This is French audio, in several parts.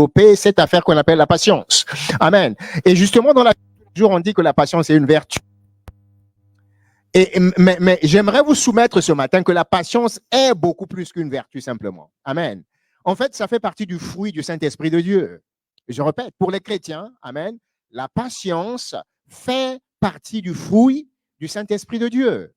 développer cette affaire qu'on appelle la patience. Amen. Et justement, dans la jour, on dit que la patience est une vertu. Mais j'aimerais vous soumettre ce matin que la patience est beaucoup plus qu'une vertu simplement. Amen. En fait, ça fait partie du fruit du Saint-Esprit de Dieu. Je répète, pour les chrétiens, amen, la patience fait partie du fruit du Saint-Esprit de Dieu.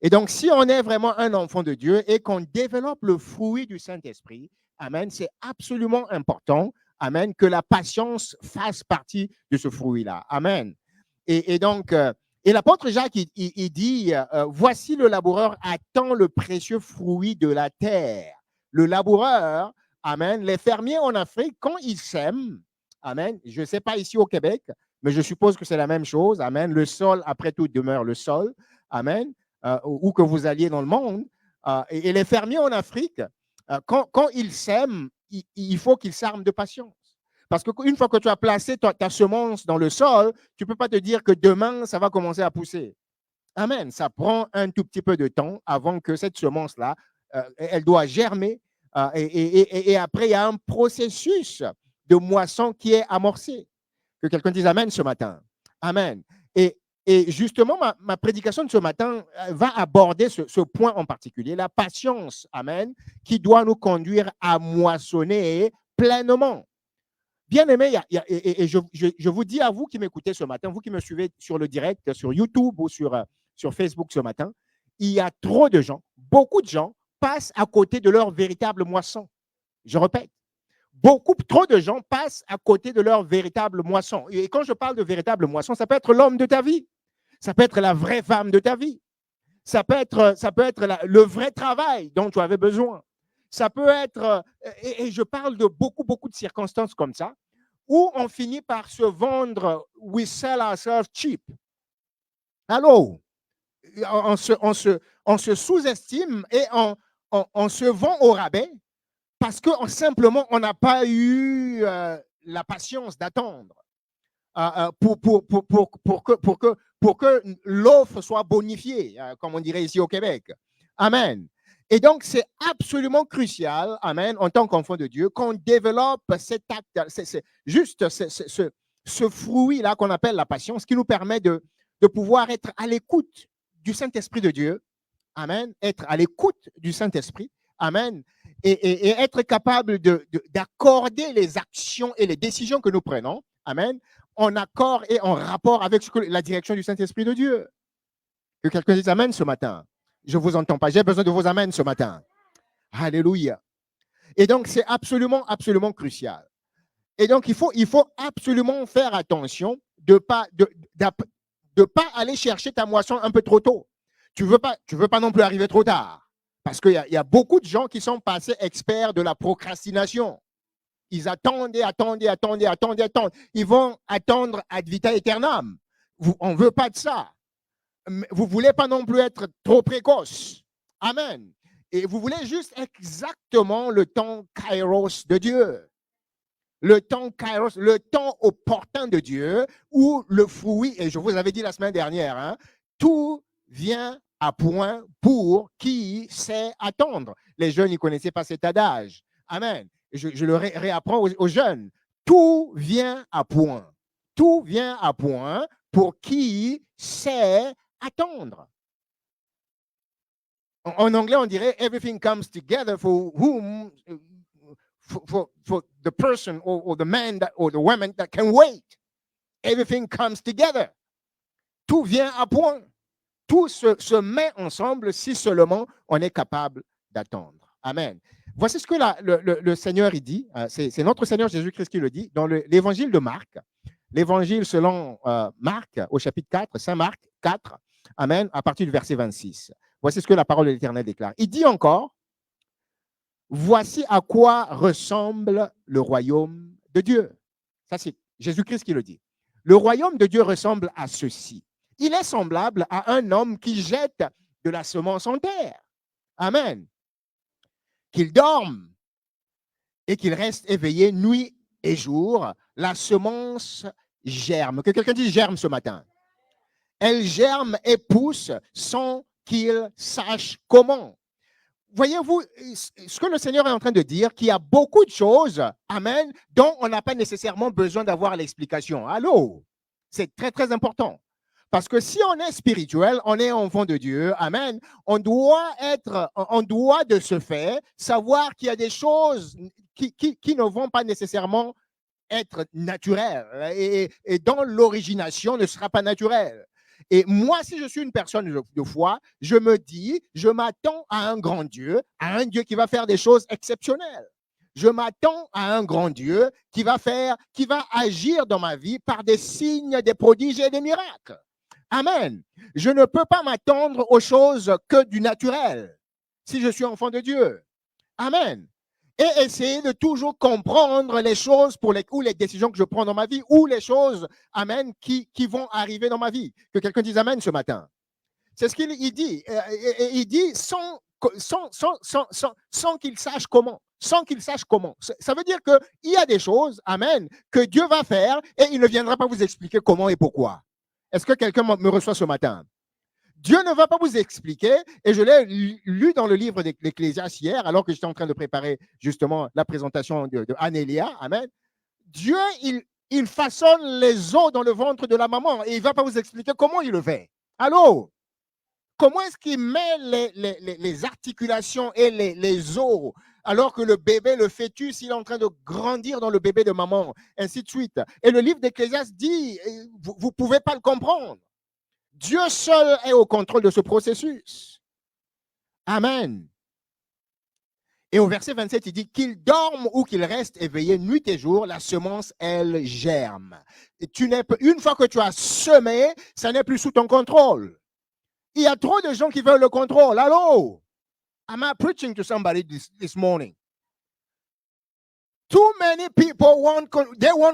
Et donc, si on est vraiment un enfant de Dieu et qu'on développe le fruit du Saint-Esprit, amen, c'est absolument important, amen, que la patience fasse partie de ce fruit-là. Amen. Et donc, et l'apôtre Jacques, il dit, voici le laboureur attend le précieux fruit de la terre. Le laboureur, amen, les fermiers en Afrique, quand ils sèment, amen, je ne sais pas ici au Québec, mais je suppose que c'est la même chose, amen, le sol, après tout, demeure le sol, amen, où que vous alliez dans le monde, et les fermiers en Afrique, quand ils sèment, il faut qu'ils s'arment de patience. Parce qu'une fois que tu as placé ta semence dans le sol, tu ne peux pas te dire que demain, ça va commencer à pousser. Amen. Ça prend un tout petit peu de temps avant que cette semence-là, elle doit germer. Et après, il y a un processus de moisson qui est amorcé. Que quelqu'un dise Amen ce matin. Amen. Et justement, ma prédication de ce matin va aborder ce point en particulier, la patience, amen, qui doit nous conduire à moissonner pleinement. Bien aimé, et je vous dis à vous qui m'écoutez ce matin, vous qui me suivez sur le direct, sur YouTube ou sur Facebook ce matin, il y a trop de gens, beaucoup de gens passent à côté de leur véritable moisson. Je répète, beaucoup trop de gens passent à côté de leur véritable moisson. Et quand je parle de véritable moisson, ça peut être l'homme de ta vie, ça peut être la vraie femme de ta vie, ça peut être le vrai travail dont tu avais besoin. Ça peut être, et je parle de beaucoup de circonstances comme ça, où on finit par se vendre, we sell ourselves cheap. Allô? On se sous-estime et on se vend au rabais parce que simplement, on n'a pas eu la patience d'attendre pour que l'offre soit bonifiée, comme on dirait ici au Québec. Amen. Et donc, c'est absolument crucial, amen, en tant qu'enfant de Dieu, qu'on développe cet acte, juste ce fruit-là qu'on appelle la patience, qui nous permet de pouvoir être à l'écoute du Saint-Esprit de Dieu. Amen. Être à l'écoute du Saint-Esprit. Amen. Et être capable d'accorder les actions et les décisions que nous prenons. Amen. En accord et en rapport avec la direction du Saint-Esprit de Dieu. Que quelqu'un dise Amen ce matin. Je ne vous entends pas. J'ai besoin de vos Amen ce matin. Alléluia. Et donc, c'est absolument crucial. Et donc, il faut absolument faire attention de ne pas aller chercher ta moisson un peu trop tôt. Tu veux pas non plus arriver trop tard. Parce qu'il y a beaucoup de gens qui sont passés experts de la procrastination. Ils attendent. Ils vont attendre ad vitam aeternam. On ne veut pas de ça. Vous ne voulez pas non plus être trop précoce. Amen. Et vous voulez juste exactement le temps kairos de Dieu. Le temps kairos, le temps opportun de Dieu, où le fruit, et je vous avais dit la semaine dernière, hein, tout vient à point pour qui sait attendre. Les jeunes, ils ne connaissaient pas cet adage. Amen. Je le réapprends aux jeunes. Tout vient à point. Tout vient à point pour qui sait attendre. En anglais, on dirait everything comes together for whom, for the person or the man or the woman that can wait. Everything comes together. Tout vient à point. Tout se met ensemble si seulement on est capable d'attendre. Amen. Voici ce que le Seigneur il dit. C'est notre Seigneur Jésus-Christ qui le dit dans l'évangile de Marc. L'évangile selon Marc au chapitre 4, Saint Marc 4. Amen. À partir du verset 26. Voici ce que la parole de l'Éternel déclare. Il dit encore, voici à quoi ressemble le royaume de Dieu. Ça, c'est Jésus-Christ qui le dit. Le royaume de Dieu ressemble à ceci. Il est semblable à un homme qui jette de la semence en terre. Amen. Qu'il dorme et qu'il reste éveillé nuit et jour. La semence germe. Que quelqu'un dise germe ce matin. Elle germe et pousse sans qu'il sache comment. voyez-vous, ce que le Seigneur est en train de dire, qu'il y a beaucoup de choses, amen, dont on n'a pas nécessairement besoin d'avoir l'explication. Allô? C'est très, très important. Parce que si on est spirituel, on est enfant de Dieu, amen, on doit de ce fait savoir qu'il y a des choses qui ne vont pas nécessairement être naturelles et dont l'origination ne sera pas naturelle. Et moi, si je suis une personne de foi, je me dis, je m'attends à un grand Dieu, à un Dieu qui va faire des choses exceptionnelles. Je m'attends à un grand Dieu qui va agir dans ma vie par des signes, des prodiges et des miracles. Amen. Je ne peux pas m'attendre aux choses que du naturel si je suis enfant de Dieu. Amen. Et essayer de toujours comprendre les choses ou les décisions que je prends dans ma vie ou les choses, amen, qui vont arriver dans ma vie. Que quelqu'un dise amen ce matin. C'est ce qu'il dit. Il dit sans qu'il sache comment. Sans qu'il sache comment. Ça veut dire qu'il y a des choses, amen, que Dieu va faire et il ne viendra pas vous expliquer comment et pourquoi. Est-ce que quelqu'un me reçoit ce matin? Dieu ne va pas vous expliquer, et je l'ai lu dans le livre de l'Ecclésiaste hier, alors que j'étais en train de préparer justement la présentation de Anélia. Amen. Dieu, il façonne les os dans le ventre de la maman et il ne va pas vous expliquer comment il le fait. Allô? Comment est-ce qu'il met les articulations et les os alors que le bébé, le fœtus, il est en train de grandir dans le bébé de maman, ainsi de suite. Et le livre d'Ecclésiaste dit, vous ne pouvez pas le comprendre. Dieu seul est au contrôle de ce processus. Amen. Et au verset 27, il dit qu'il dorme ou qu'il reste éveillé nuit et jour, la semence, elle germe. Et une fois que tu as semé, ça n'est plus sous ton contrôle. Il y a trop de gens qui veulent le contrôle. Allô? Am I preaching to somebody this morning? Too many people want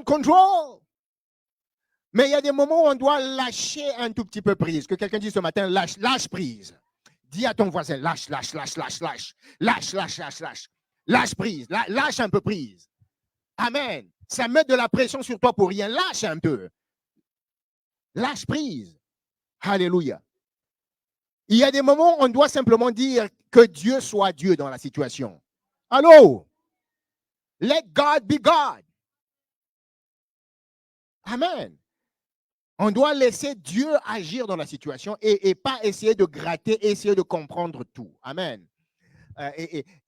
control. Mais il y a des moments où on doit lâcher un tout petit peu prise. Que quelqu'un dise ce matin, lâche prise. Dis à ton voisin, lâche. Lâche prise, lâche un peu prise. Amen. Ça met de la pression sur toi pour rien. Lâche un peu. Lâche prise. Alléluia. Il y a des moments où on doit simplement dire que Dieu soit Dieu dans la situation. Allô? Let God be God. Amen. On doit laisser Dieu agir dans la situation et pas essayer de gratter, essayer de comprendre tout. Amen.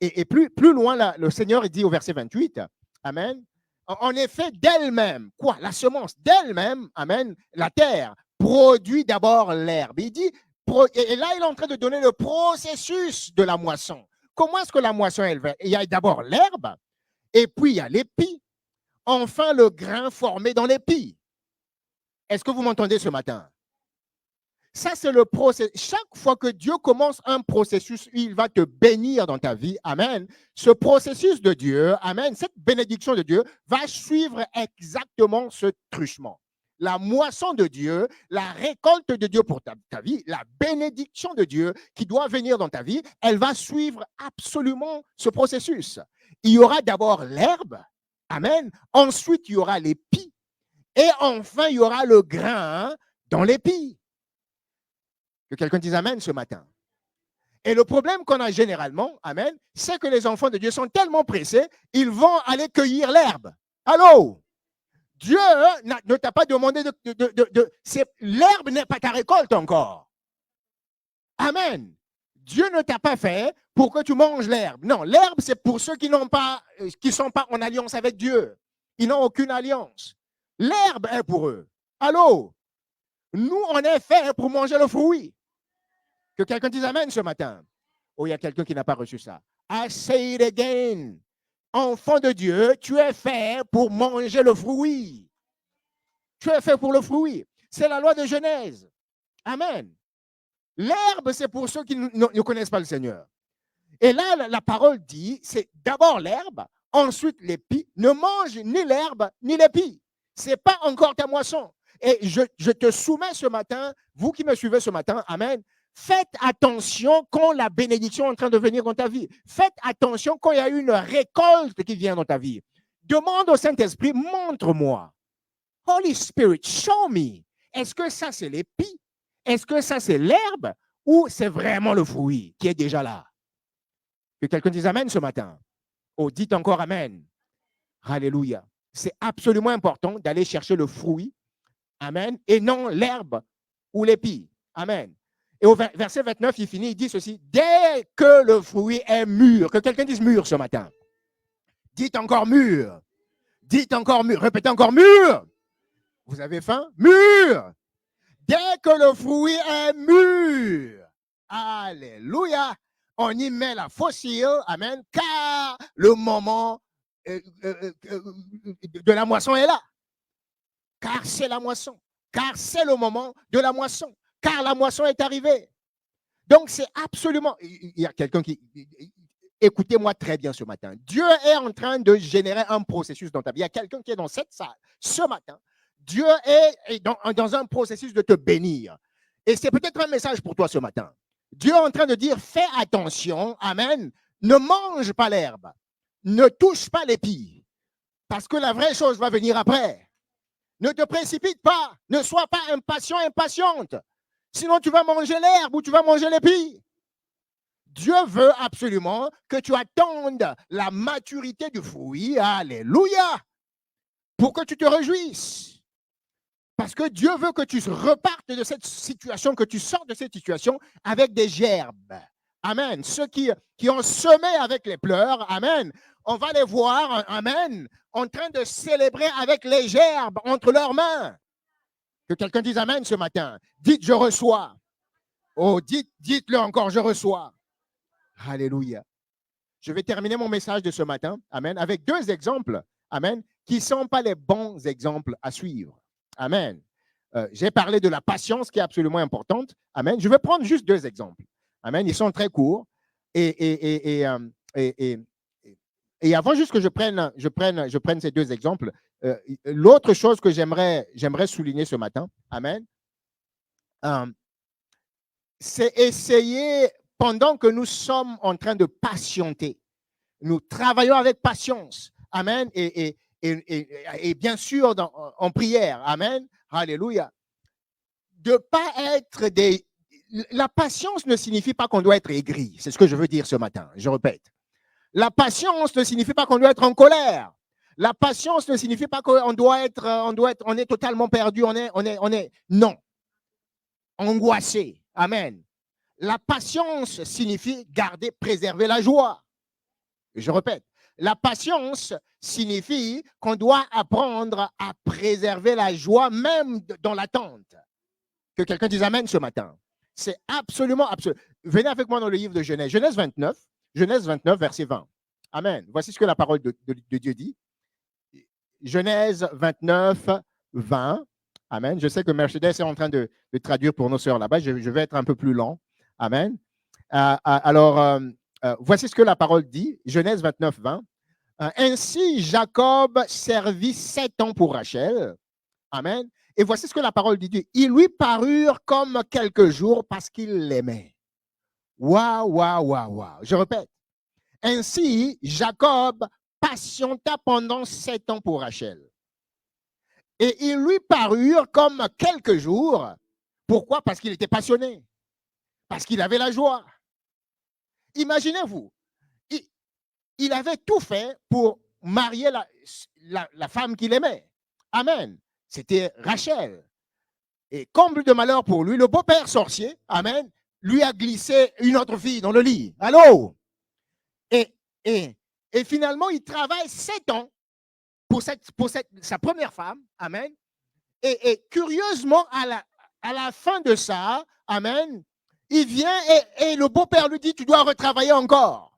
Et plus loin, là, le Seigneur dit au verset 28, amen, en effet, d'elle-même, quoi? La semence, d'elle-même, amen, la terre produit d'abord l'herbe. Il dit, et là, il est en train de donner le processus de la moisson. Comment est-ce que la moisson, elle va? Il y a d'abord l'herbe, et puis il y a l'épi, enfin le grain formé dans l'épi. Est-ce que vous m'entendez ce matin? Ça, c'est le processus. Chaque fois que Dieu commence un processus, il va te bénir dans ta vie. Amen. Ce processus de Dieu, amen, cette bénédiction de Dieu va suivre exactement ce truchement. La moisson de Dieu, la récolte de Dieu pour ta vie, la bénédiction de Dieu qui doit venir dans ta vie, elle va suivre absolument ce processus. Il y aura d'abord l'herbe, amen. Ensuite, il y aura l'épi. Et enfin, il y aura le grain dans l'épi. Que quelqu'un dise amen ce matin. Et le problème qu'on a généralement, amen, c'est que les enfants de Dieu sont tellement pressés, ils vont aller cueillir l'herbe. Allô? Dieu ne t'a pas demandé l'herbe n'est pas ta récolte encore. Amen. Dieu ne t'a pas fait pour que tu manges l'herbe. Non, l'herbe, c'est pour ceux qui ne sont pas en alliance avec Dieu. Ils n'ont aucune alliance. L'herbe est pour eux. Allô? Nous, on est fait pour manger le fruit. Que quelqu'un dise amen ce matin. Oh, il y a quelqu'un qui n'a pas reçu ça. I say it again. Enfant de Dieu, tu es fait pour manger le fruit. Tu es fait pour le fruit. C'est la loi de Genèse. Amen. L'herbe, c'est pour ceux qui ne connaissent pas le Seigneur. Et là, la parole dit, c'est d'abord l'herbe, ensuite l'épi. Ne mange ni l'herbe ni l'épi. Ce n'est pas encore ta moisson. Et je te soumets ce matin, vous qui me suivez ce matin, amen, faites attention quand la bénédiction est en train de venir dans ta vie. Faites attention quand il y a une récolte qui vient dans ta vie. Demande au Saint-Esprit, montre-moi. Holy Spirit, show me. Est-ce que ça, c'est l'épi? Est-ce que ça, c'est l'herbe? Ou c'est vraiment le fruit qui est déjà là? Que quelqu'un dise Amen ce matin. Oh, dites encore Amen. Alléluia. C'est absolument important d'aller chercher le fruit. Amen. Et non l'herbe ou l'épi. Amen. Et au verset 29, il finit, il dit ceci. Dès que le fruit est mûr, que quelqu'un dise mûr ce matin. Dites encore mûr. Dites encore mûr. Répétez encore mûr. Vous avez faim? Mûr. Dès que le fruit est mûr. Alléluia. On y met la fossile. Amen. Car le moment de la moisson est là. Car c'est la moisson. Car c'est le moment de la moisson. Car la moisson est arrivée. Donc, c'est absolument... Il y a quelqu'un qui... Écoutez-moi très bien ce matin. Dieu est en train de générer un processus dans ta vie. Il y a quelqu'un qui est dans cette salle ce matin. Dieu est dans un processus de te bénir. Et c'est peut-être un message pour toi ce matin. Dieu est en train de dire, fais attention, amen, ne mange pas l'herbe, ne touche pas l'épi, parce que la vraie chose va venir après. Ne te précipite pas, ne sois pas impatient, impatiente, sinon tu vas manger l'herbe ou tu vas manger l'épi. Dieu veut absolument que tu attendes la maturité du fruit, alléluia, pour que tu te réjouisses. Parce que Dieu veut que tu repartes de cette situation, que tu sortes de cette situation avec des gerbes. Amen. Ceux qui ont semé avec les pleurs, amen, on va les voir, amen, en train de célébrer avec les gerbes entre leurs mains. Que quelqu'un dise amen ce matin. Dites, je reçois. Oh, dites-le encore, je reçois. Alléluia. Je vais terminer mon message de ce matin, amen, avec deux exemples, amen, qui ne sont pas les bons exemples à suivre. Amen. J'ai parlé de la patience qui est absolument importante. Amen. Je vais prendre juste deux exemples. Amen. Ils sont très courts. Et avant juste que je prenne ces deux exemples, l'autre chose que j'aimerais souligner ce matin, amen, c'est essayer, pendant que nous sommes en train de patienter, nous travaillons avec patience. Amen. Et bien sûr, en prière. Amen. Alléluia. De ne pas être des... La patience ne signifie pas qu'on doit être aigri. C'est ce que je veux dire ce matin. Je répète. La patience ne signifie pas qu'on doit être en colère. La patience ne signifie pas qu'on doit être, on est totalement perdu. On est, non. Angoissé. Amen. La patience signifie garder, préserver la joie. Je répète. La patience signifie qu'on doit apprendre à préserver la joie même dans l'attente. Que quelqu'un dise amen ce matin. C'est absolument, absolument. Venez avec moi dans le livre de Genèse. Genèse 29, verset 20. Amen. Voici ce que la parole de Dieu dit. Genèse 29, 20. Amen. Je sais que Mercedes est en train de traduire pour nos sœurs là-bas. Je vais être un peu plus lent. Amen. Voici ce que la parole dit. Genèse 29, 20. Ainsi, Jacob servit 7 ans pour Rachel. Amen. Et voici ce que la parole dit. Ils lui parurent comme quelques jours parce qu'il l'aimait. Waouh, waouh, waouh, waouh. Je répète. Ainsi, Jacob patienta pendant 7 ans pour Rachel. Et ils lui parurent comme quelques jours. Pourquoi? Parce qu'il était passionné. Parce qu'il avait la joie. Imaginez-vous. Il avait tout fait pour marier la femme qu'il aimait. Amen. C'était Rachel. Et comble de malheur pour lui, le beau-père sorcier, amen, lui a glissé une autre fille dans le lit. Allô? Et finalement, il travaille 7 ans pour sa première femme. Amen. Et curieusement, à la fin de ça, amen, il vient et le beau-père lui dit, tu dois retravailler encore.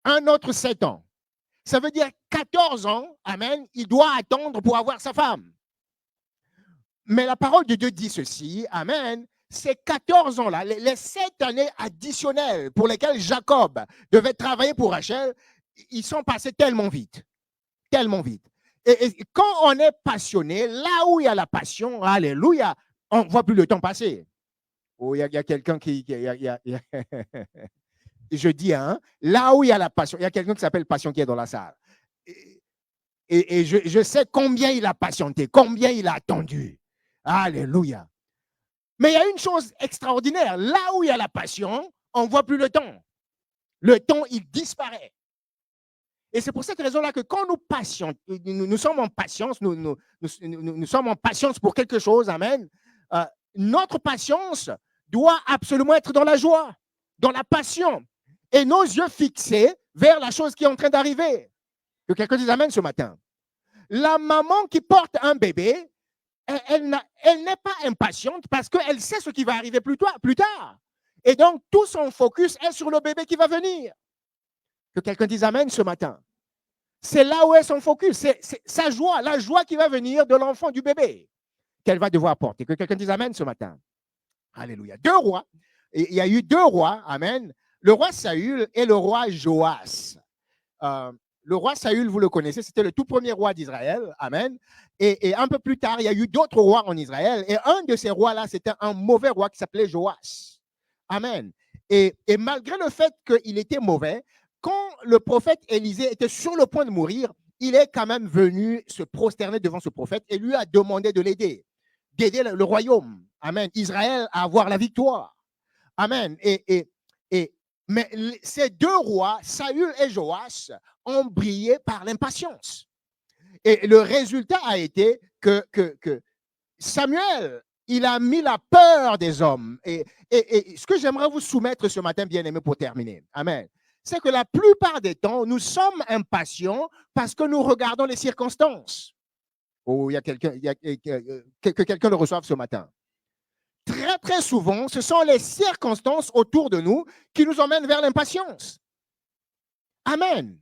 Un autre 7 ans. Ça veut dire 14 ans, amen, il doit attendre pour avoir sa femme. Mais la parole de Dieu dit ceci, amen, ces 14 ans-là, les 7 années additionnelles pour lesquelles Jacob devait travailler pour Rachel, ils sont passés tellement vite. Tellement vite. Et quand on est passionné, là où il y a la passion, alléluia, on ne voit plus le temps passer. Oh, il y a quelqu'un qui... Je dis, hein, là où il y a la passion, il y a quelqu'un qui s'appelle Passion qui est dans la salle. Et je sais combien il a patienté, combien il a attendu. Alléluia. Mais il y a une chose extraordinaire. Là où il y a la passion, on ne voit plus le temps. le temps, il disparaît. Et c'est pour cette raison-là que quand nous sommes en patience, nous sommes en patience pour quelque chose, amen, notre patience doit absolument être dans la joie, dans la passion, et nos yeux fixés vers la chose qui est en train d'arriver. Que quelqu'un dise amen ce matin. La maman qui porte un bébé, elle n'est pas impatiente parce qu'elle sait ce qui va arriver plus tard. Et donc, tout son focus est sur le bébé qui va venir. Que quelqu'un dise amen ce matin. C'est là où est son focus. C'est sa joie, la joie qui va venir de l'enfant, du bébé, qu'elle va devoir porter. Que quelqu'un dise amen ce matin. Alléluia. Deux rois. Il y a eu deux rois, amen. Le roi Saül et le roi Joas. Le roi Saül, vous le connaissez, c'était le tout premier roi d'Israël, amen. Et un peu plus tard, il y a eu d'autres rois en Israël. Et un de ces rois-là, c'était un mauvais roi qui s'appelait Joas. Amen. Et malgré le fait qu'il était mauvais, quand le prophète Élisée était sur le point de mourir, il est quand même venu se prosterner devant ce prophète et lui a demandé de l'aider, d'aider le royaume, amen, Israël à avoir la victoire. Amen. Mais ces deux rois, Saül et Joas, ont brillé par l'impatience. Et le résultat a été que Samuel, il a mis la peur des hommes. Et ce que j'aimerais vous soumettre ce matin, bien-aimés, pour terminer, amen, c'est que la plupart des temps, nous sommes impatients parce que nous regardons les circonstances. Oh, il y a quelqu'un, que quelqu'un le reçoive ce matin. Très, très souvent, ce sont les circonstances autour de nous qui nous emmènent vers l'impatience. Amen.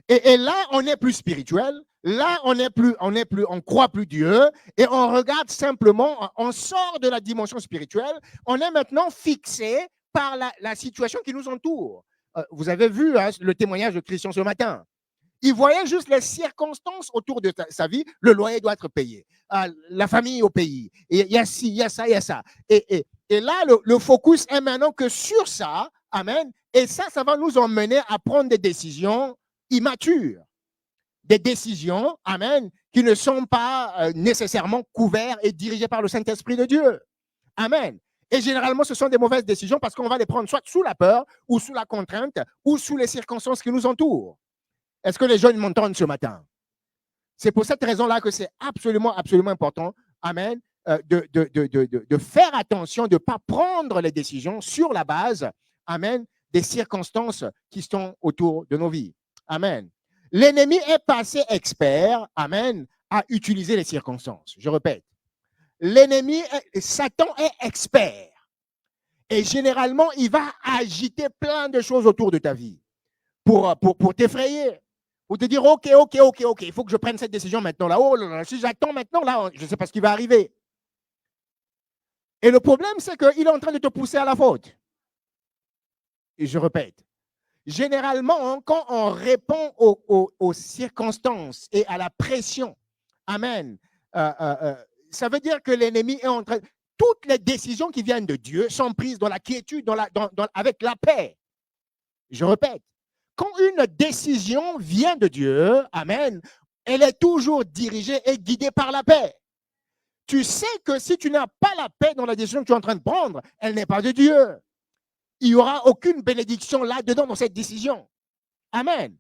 Et là, on est plus spirituel. Là, on croit plus Dieu et on regarde simplement, on sort de la dimension spirituelle. On est maintenant fixé par la situation qui nous entoure. Vous avez vu le témoignage de Christian ce matin. Il voyait juste les circonstances autour de sa vie. Le loyer doit être payé. La famille au pays. Il y a ci, il y a ça, il y a ça. Et là, le focus est maintenant que sur ça. Amen. Et ça va nous emmener à prendre des décisions immatures. Des décisions, amen, qui ne sont pas nécessairement couvertes et dirigées par le Saint-Esprit de Dieu. Amen. Et généralement, ce sont des mauvaises décisions parce qu'on va les prendre soit sous la peur ou sous la contrainte ou sous les circonstances qui nous entourent. Est-ce que les jeunes m'entendent ce matin? C'est pour cette raison-là que c'est absolument, absolument important, amen, de faire attention, de ne pas prendre les décisions sur la base, amen, des circonstances qui sont autour de nos vies. Amen. L'ennemi est passé expert, amen, à utiliser les circonstances. Je répète. L'ennemi, Satan est expert. Et généralement, il va agiter plein de choses autour de ta vie pour t'effrayer. Pour te dire, OK, il faut que je prenne cette décision maintenant. Là, oh, là, si j'attends maintenant, là, je ne sais pas ce qui va arriver. Et le problème, c'est qu'il est en train de te pousser à la faute. Et je répète, généralement, quand on répond aux circonstances et à la pression, amen, ça veut dire que l'ennemi est en train... Toutes les décisions qui viennent de Dieu sont prises dans la quiétude, avec la paix. Je répète, quand une décision vient de Dieu, amen, elle est toujours dirigée et guidée par la paix. Tu sais que si tu n'as pas la paix dans la décision que tu es en train de prendre, elle n'est pas de Dieu. Il n'y aura aucune bénédiction là-dedans dans cette décision. Amen.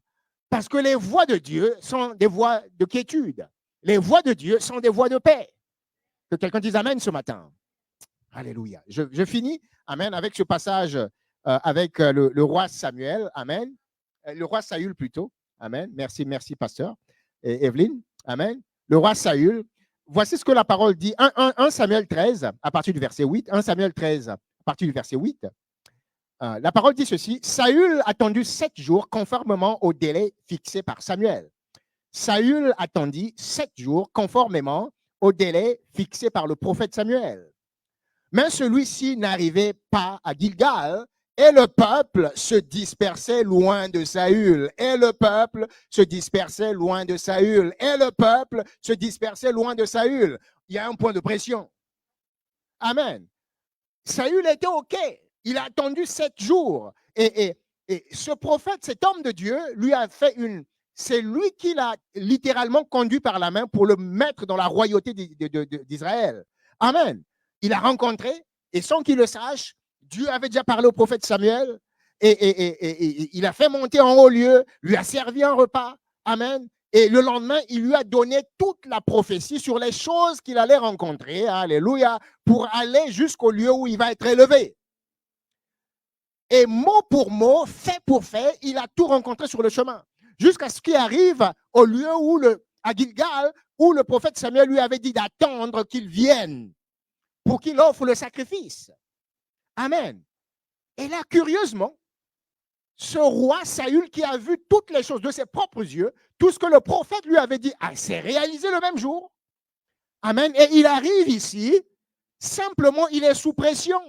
Parce que les voies de Dieu sont des voies de quiétude. Les voies de Dieu sont des voies de paix. Que quelqu'un dise amen ce matin. Alléluia. Je finis, amen, avec ce passage avec le roi Samuel. Amen. Le roi Saül plutôt. Amen. Merci, pasteur. Et Evelyne. Amen. Le roi Saül. Voici ce que la parole dit. 1 Samuel 13, à partir du verset 8. 1 Samuel 13, à partir du verset 8. La parole dit ceci. Saül attendit 7 jours conformément au délai fixé par Samuel. Saül attendit 7 jours conformément au délai fixé par le prophète Samuel. Mais celui-ci n'arrivait pas à Gilgal et le peuple se dispersait loin de Saül. Et le peuple se dispersait loin de Saül. Et le peuple se dispersait loin de Saül. Il y a un point de pression. Amen. Saül était OK. Il a attendu 7 jours. Et ce prophète, cet homme de Dieu, lui a fait c'est lui qui l'a littéralement conduit par la main pour le mettre dans la royauté d'Israël. Amen. Il a rencontré, et sans qu'il le sache, Dieu avait déjà parlé au prophète Samuel, et il a fait monter en haut lieu, lui a servi un repas. Amen. Et le lendemain, il lui a donné toute la prophétie sur les choses qu'il allait rencontrer. Alléluia. Pour aller jusqu'au lieu où il va être élevé. Et mot pour mot, fait pour fait, il a tout rencontré sur le chemin. Jusqu'à ce qu'il arrive au lieu où à Gilgal, où le prophète Samuel lui avait dit d'attendre qu'il vienne pour qu'il offre le sacrifice. Amen. Et là, curieusement, ce roi Saül qui a vu toutes les choses de ses propres yeux, tout ce que le prophète lui avait dit, s'est réalisé le même jour. Amen. Et il arrive ici, simplement, il est sous pression.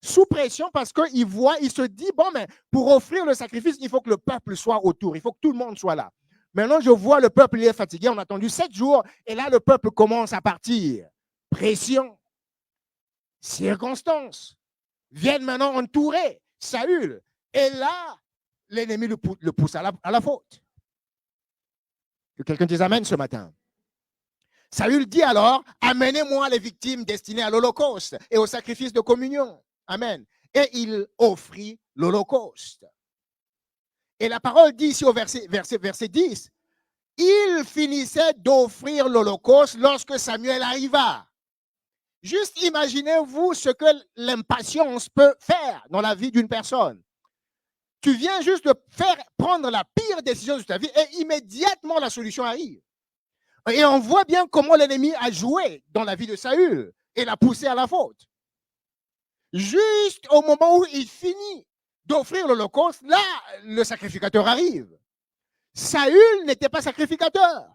Sous pression parce qu'il voit, il se dit, bon, mais pour offrir le sacrifice, il faut que le peuple soit autour, il faut que tout le monde soit là. Maintenant, je vois le peuple, il est fatigué, on a attendu 7 jours, et là, le peuple commence à partir. Pression, circonstances, viennent maintenant entourer Saül. Et là, l'ennemi le pousse à la faute. Que quelqu'un dise amen ce matin. Saül dit alors, amenez-moi les victimes destinées à l'Holocauste et au sacrifice de communion. Amen. Et il offrit l'Holocauste. Et la parole dit ici au verset 10, il finissait d'offrir l'Holocauste lorsque Samuel arriva. Juste imaginez-vous ce que l'impatience peut faire dans la vie d'une personne. Tu viens juste de prendre la pire décision de ta vie et immédiatement la solution arrive. Et on voit bien comment l'ennemi a joué dans la vie de Saül et l'a poussé à la faute. Juste au moment où il finit d'offrir l'Holocauste, là, le sacrificateur arrive. Saül n'était pas sacrificateur.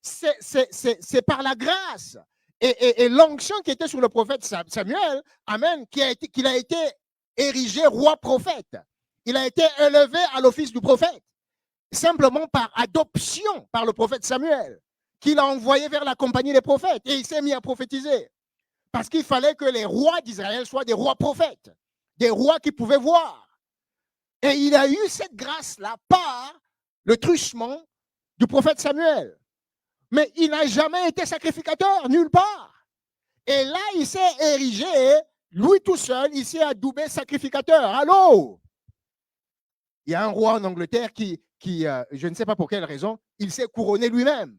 C'est par la grâce et l'onction qui était sur le prophète Samuel, amen, qu'il a été érigé roi prophète. Il a été élevé à l'office du prophète, simplement par adoption par le prophète Samuel, qu'il a envoyé vers la compagnie des prophètes, et il s'est mis à prophétiser. Parce qu'il fallait que les rois d'Israël soient des rois prophètes, des rois qui pouvaient voir. Et il a eu cette grâce-là par le truchement du prophète Samuel. Mais il n'a jamais été sacrificateur, nulle part. Et là, il s'est érigé, lui tout seul, il s'est adoubé sacrificateur. Allô? Il y a un roi en Angleterre qui je ne sais pas pour quelle raison, il s'est couronné lui-même.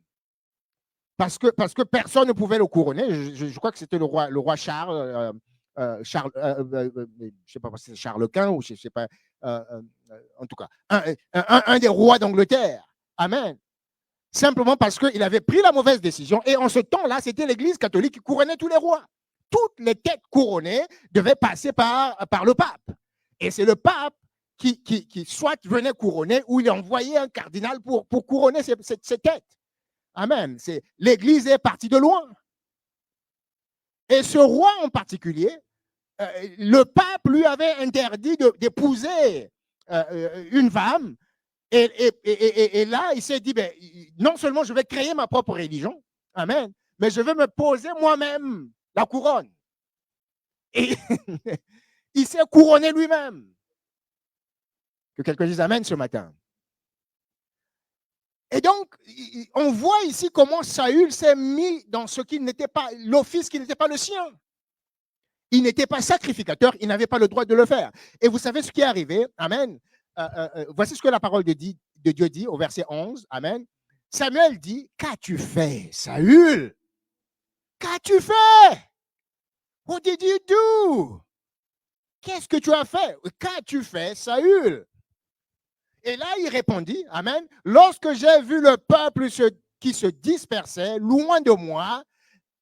Parce que personne ne pouvait le couronner. Je crois que c'était le roi Charles, je ne sais pas si c'est Charles Quint ou je ne sais pas, en tout cas, un des rois d'Angleterre. Amen. Simplement parce qu'il avait pris la mauvaise décision. Et en ce temps-là, c'était l'Église catholique qui couronnait tous les rois. Toutes les têtes couronnées devaient passer par le pape. Et c'est le pape qui soit venait couronner ou il envoyait un cardinal pour couronner ses têtes. Amen. L'Église est partie de loin. Et ce roi en particulier, le pape lui avait interdit d'épouser une femme. Et là, il s'est dit, ben, non seulement je vais créer ma propre religion, amen, mais je vais me poser moi-même la couronne. Et il s'est couronné lui-même. Que quelqu'un dise amen ce matin. Et donc, on voit ici comment Saül s'est mis dans ce qui n'était pas, l'office qui n'était pas le sien. Il n'était pas sacrificateur, il n'avait pas le droit de le faire. Et vous savez ce qui est arrivé, amen. Voici ce que la parole de Dieu dit au verset 11, amen. Samuel dit, qu'as-tu fait, Saül? Qu'as-tu fait? What did you do? Qu'est-ce que tu as fait? Qu'as-tu fait, Saül? Et là, il répondit, amen, lorsque j'ai vu le peuple qui se dispersait loin de moi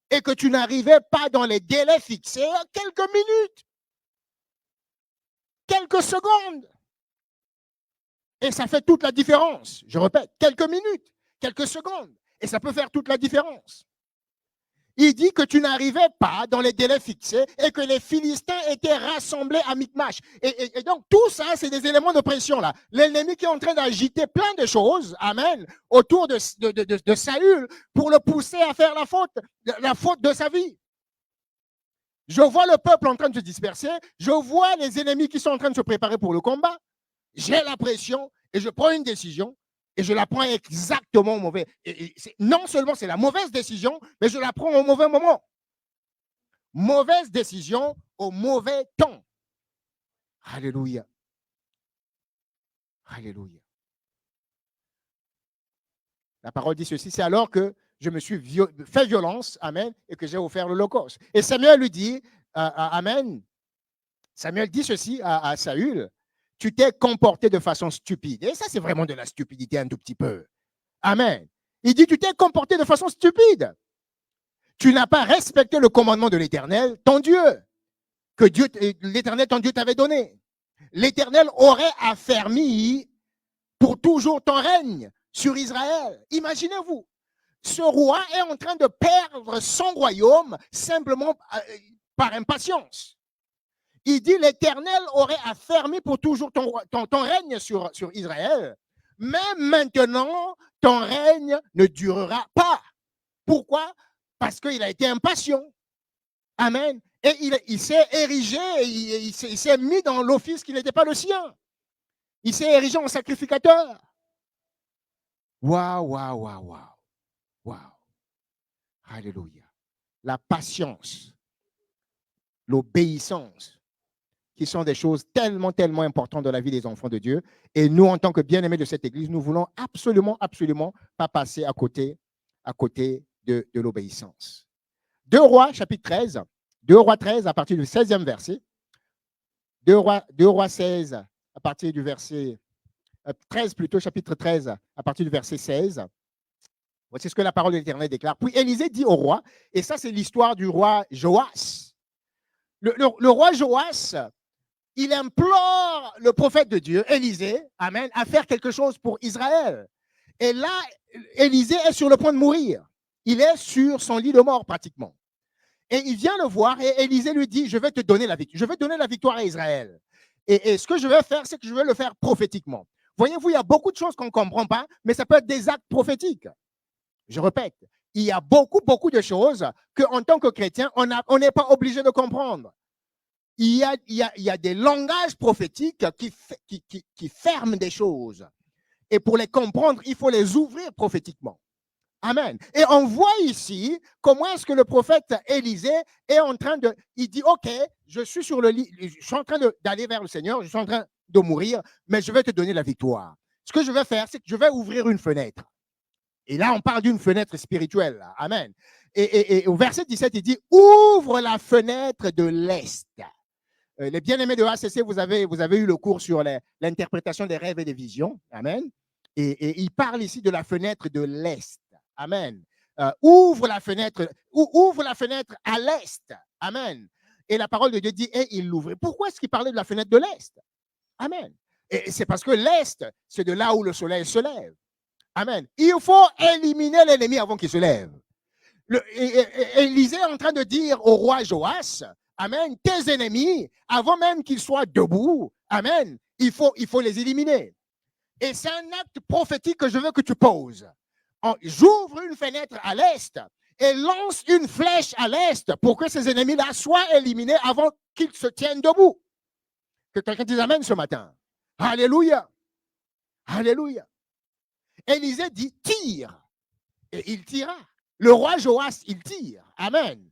et que tu n'arrivais pas dans les délais fixés, quelques minutes, quelques secondes. Et ça fait toute la différence. Je répète, quelques minutes, quelques secondes. Et ça peut faire toute la différence. Il dit que tu n'arrivais pas dans les délais fixés et que les Philistins étaient rassemblés à Michmash. Et donc, tout ça, c'est des éléments de pression là. L'ennemi qui est en train d'agiter plein de choses, amen, autour de Saül pour le pousser à faire la faute de sa vie. Je vois le peuple en train de se disperser. Je vois les ennemis qui sont en train de se préparer pour le combat. J'ai la pression et je prends une décision. Et je la prends exactement au mauvais. Non seulement c'est la mauvaise décision, mais je la prends au mauvais moment. Mauvaise décision au mauvais temps. Alléluia. Alléluia. La parole dit ceci, c'est alors que je me suis fait violence, amen, et que j'ai offert l'Holocauste. Et Samuel lui dit, amen, Samuel dit ceci à Saül, tu t'es comporté de façon stupide. Et ça, c'est vraiment de la stupidité un tout petit peu. Amen. Il dit, tu t'es comporté de façon stupide. Tu n'as pas respecté le commandement de l'Éternel, ton Dieu, que l'Éternel, ton Dieu, t'avait donné. L'Éternel aurait affermi pour toujours ton règne sur Israël. Imaginez-vous, ce roi est en train de perdre son royaume simplement par impatience. Il dit, l'Éternel aurait affermi pour toujours ton règne sur Israël, mais maintenant, ton règne ne durera pas. Pourquoi? Parce qu'il a été impatient. Amen. Et il s'est érigé, il s'est mis dans l'office qui n'était pas le sien. Il s'est érigé en sacrificateur. Waouh, waouh, waouh, waouh. Waouh. Alléluia. La patience, l'obéissance, qui sont des choses tellement, tellement importantes dans la vie des enfants de Dieu. Et nous, en tant que bien-aimés de cette Église, nous voulons absolument, absolument pas passer à côté de l'obéissance. 2 Rois, chapitre 13. 2 Rois 13, à partir du 16e verset. 2 Rois 16, à partir du verset 13 plutôt, chapitre 13, à partir du verset 16. Voici ce que la parole de l'Éternel déclare. Puis Élisée dit au roi, et ça c'est l'histoire du roi Joas. Le roi Joas, il implore le prophète de Dieu, Élisée, amen, à faire quelque chose pour Israël. Et là, Élisée est sur le point de mourir. Il est sur son lit de mort pratiquement. Et il vient le voir et Élisée lui dit, je vais te donner la victoire. Je vais donner la victoire à Israël. Et ce que je vais faire, c'est que je vais le faire prophétiquement. Voyez-vous, il y a beaucoup de choses qu'on ne comprend pas, mais ça peut être des actes prophétiques. Je répète, il y a beaucoup, beaucoup de choses qu'en tant que chrétien, on n'est pas obligé de comprendre. Il y a des langages prophétiques qui ferment des choses. Et pour les comprendre, il faut les ouvrir prophétiquement. Amen. Et on voit ici comment est-ce que le prophète Élisée est en train de... Il dit, OK, je suis sur le lit, je suis en train d'aller vers le Seigneur, je suis en train de mourir, mais je vais te donner la victoire. Ce que je vais faire, c'est que je vais ouvrir une fenêtre. Et là, on parle d'une fenêtre spirituelle. Amen. Et au verset 17, il dit, ouvre la fenêtre de l'Est. Les bien-aimés de ACC, vous avez eu le cours sur l'interprétation des rêves et des visions. Amen. Et il parle ici de la fenêtre de l'Est. Amen. Ouvre la fenêtre à l'Est. Amen. Et la parole de Dieu dit, et il l'ouvre. Pourquoi est-ce qu'il parlait de la fenêtre de l'Est? Amen. Et c'est parce que l'Est, c'est de là où le soleil se lève. Amen. Il faut éliminer l'ennemi avant qu'il se lève. Élisée est en train de dire au roi Joas, amen, tes ennemis, avant même qu'ils soient debout, amen, il faut les éliminer. Et c'est un acte prophétique que je veux que tu poses. J'ouvre une fenêtre à l'est et lance une flèche à l'est pour que ces ennemis-là soient éliminés avant qu'ils se tiennent debout. Que quelqu'un dise amen ce matin. Alléluia. Alléluia. Élisée dit tire. Et il tira. Le roi Joas, il tire. Amen.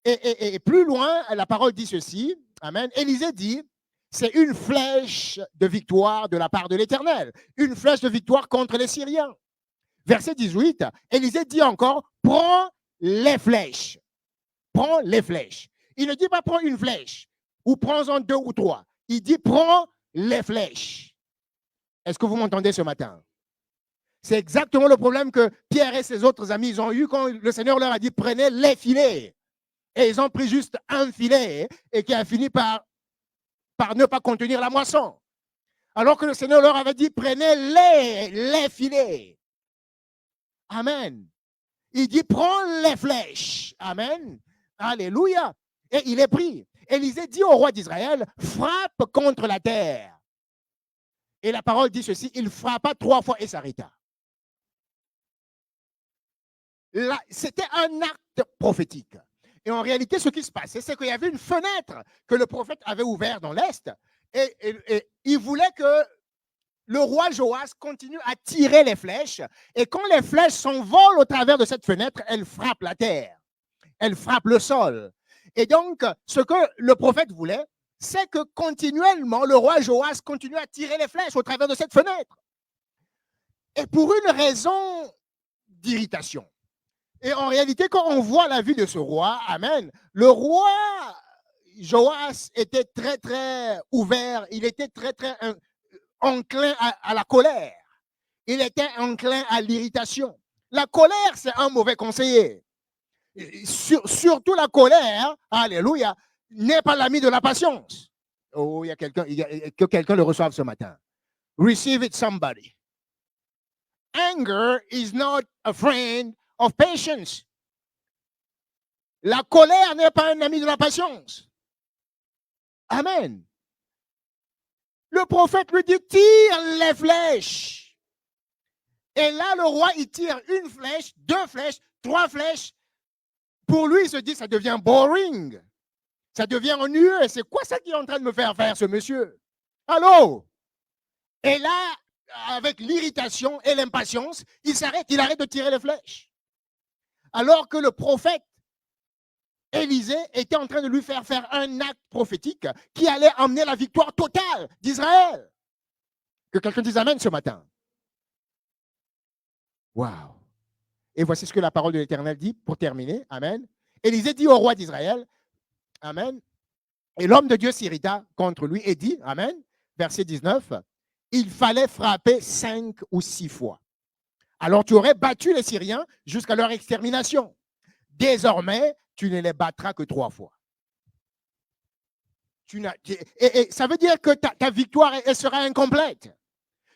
Et plus loin, la parole dit ceci. Amen. Élisée dit, c'est une flèche de victoire de la part de l'Éternel. Une flèche de victoire contre les Syriens. Verset 18, Élisée dit encore, prends les flèches. Prends les flèches. Il ne dit pas prends une flèche ou prends-en 2 ou 3. Il dit prends les flèches. Est-ce que vous m'entendez ce matin? C'est exactement le problème que Pierre et ses autres amis ont eu quand le Seigneur leur a dit prenez les filets. Et ils ont pris juste un filet et qui a fini par ne pas contenir la moisson. Alors que le Seigneur leur avait dit prenez les filets. Amen. Il dit, prends les flèches. Amen. Alléluia. Et il est pris. Élisée dit au roi d'Israël, frappe contre la terre. Et la parole dit ceci, il frappa 3 fois et s'arrêta. C'était un acte prophétique. Et en réalité, ce qui se passait, c'est qu'il y avait une fenêtre que le prophète avait ouverte dans l'Est. Et il voulait que le roi Joas continue à tirer les flèches. Et quand les flèches s'envolent au travers de cette fenêtre, elles frappent la terre. Elles frappent le sol. Et donc, ce que le prophète voulait, c'est que continuellement, le roi Joas continue à tirer les flèches au travers de cette fenêtre. Et pour une raison d'irritation. Et en réalité, quand on voit la vie de ce roi, amen, le roi Joas était très, très ouvert, il était très, très enclin à la colère. Il était enclin à l'irritation. La colère, c'est un mauvais conseiller. Surtout la colère, alléluia, n'est pas l'ami de la patience. Oh, il y a quelqu'un, que quelqu'un le reçoive ce matin. Receive it, somebody. Anger is not a friend of patience. La colère n'est pas un ami de la patience. Amen. Le prophète lui dit, tire les flèches. Et là, le roi, il tire une flèche, 2 flèches, 3 flèches. Pour lui, il se dit, ça devient boring. Ça devient ennuyeux. C'est quoi ça qui est en train de me faire faire, ce monsieur? Allô? Et là, avec l'irritation et l'impatience, il s'arrête, il arrête de tirer les flèches. Alors que le prophète Élisée était en train de lui faire un acte prophétique qui allait emmener la victoire totale d'Israël. Que quelqu'un dise amen ce matin. Waouh! Et voici ce que la parole de l'Éternel dit pour terminer. Amen. Élisée dit au roi d'Israël, amen. Et l'homme de Dieu s'irrita contre lui et dit, amen, verset 19, il fallait frapper 5 ou 6 fois. Alors tu aurais battu les Syriens jusqu'à leur extermination. Désormais, tu ne les battras que 3 fois. Et ça veut dire que ta victoire elle sera incomplète.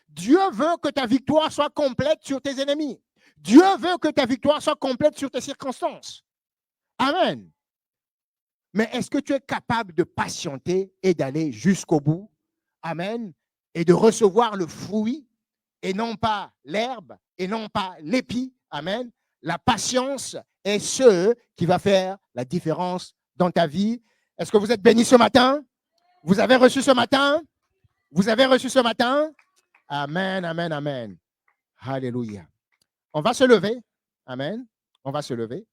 Dieu veut que ta victoire soit complète sur tes ennemis. Dieu veut que ta victoire soit complète sur tes circonstances. Amen. Mais est-ce que tu es capable de patienter et d'aller jusqu'au bout? Amen. Et de recevoir le fruit et non pas l'herbe et non pas l'épi. Amen. La patience est ce qui va faire la différence dans ta vie. Est-ce que vous êtes bénis ce matin? Vous avez reçu ce matin? Vous avez reçu ce matin? Amen, amen, amen. Alléluia. On va se lever. Amen. On va se lever.